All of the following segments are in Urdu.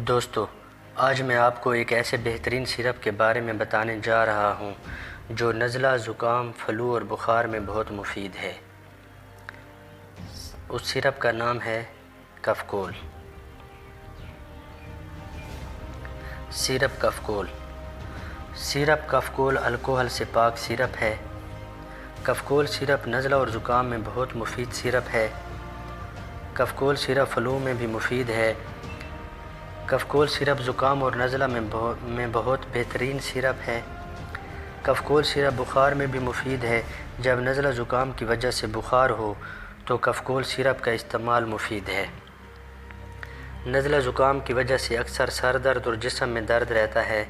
دوستو، آج میں آپ کو ایک ایسے بہترین سیرپ کے بارے میں بتانے جا رہا ہوں جو نزلہ، زکام، فلو اور بخار میں بہت مفید ہے۔ اس سیرپ کا نام ہے کفکول۔ سیرپ کفکول۔ سیرپ کفکول الکوہل سے پاک سیرپ ہے۔ کفکول سیرپ نزلہ اور زکام میں بہت مفید سیرپ ہے۔ کفکول سیرپ فلو میں بھی مفید ہے۔ کفکول سیرپ زکام اور نزلہ میں بہت بہترین سیرپ ہے۔ کفکول سیرپ بخار میں بھی مفید ہے۔ جب نزلہ زکام کی وجہ سے بخار ہو تو کفکول سیرپ کا استعمال مفید ہے۔ نزلہ زکام کی وجہ سے اکثر سر درد اور جسم میں درد رہتا ہے،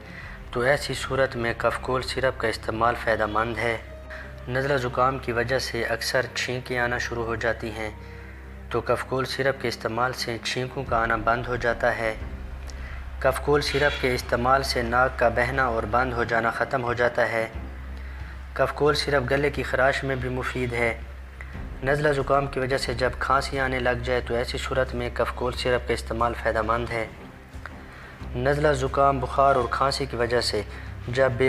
تو ایسی صورت میں کفکول سیرپ کا استعمال فائدہ مند ہے۔ نزلہ زکام کی وجہ سے اکثر چھینکیں آنا شروع ہو جاتی ہیں، تو کفکول سیرپ کے استعمال سے چھینکوں کا آنا بند ہو جاتا ہے۔ کفکول سیرپ کے استعمال سے ناک کا بہنا اور بند ہو جانا ختم ہو جاتا ہے۔ کفکول سیرپ گلے کی خراش میں بھی مفید ہے۔ نزلہ زکام کی وجہ سے جب کھانسی آنے لگ جائے تو ایسی صورت میں کفکول سیرپ کا استعمال فائدہ مند ہے۔ نزلہ زکام، بخار اور کھانسی کی وجہ سے جب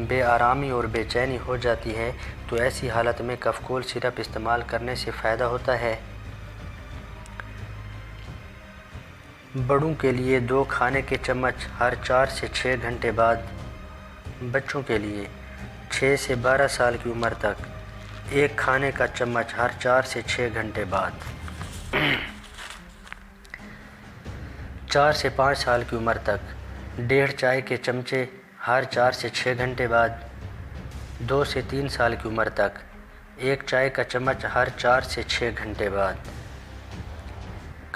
بے آرامی اور بے چینی ہو جاتی ہے تو ایسی حالت میں کفکول سیرپ استعمال کرنے سے فائدہ ہوتا ہے۔ بڑوں کے لیے 2 کھانے کے چمچ ہر 4 سے 6 گھنٹے بعد۔ بچوں کے لیے 6 سے 12 سال کی عمر تک 1 کھانے کا چمچ ہر 4 سے 6 گھنٹے بعد۔ 4 سے 5 سال کی عمر تک 1.5 چائے کے چمچے ہر 4 سے 6 گھنٹے بعد۔ 2 سے 3 سال کی عمر تک 1 چائے کا چمچ ہر 4 سے 6 گھنٹے بعد۔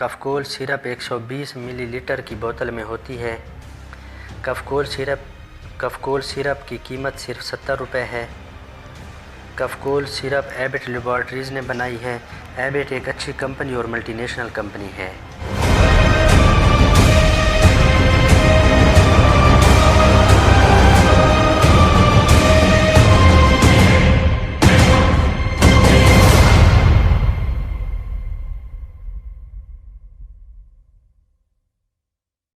کفکول سیرپ 120 ملی لیٹر کی بوتل میں ہوتی ہے۔ کفکول سیرپ کی قیمت صرف 70 روپے ہے۔ کفکول سیرپ ایبٹ لیبارٹریز نے بنائی ہے۔ ایبٹ ایک اچھی کمپنی اور ملٹی نیشنل کمپنی ہے۔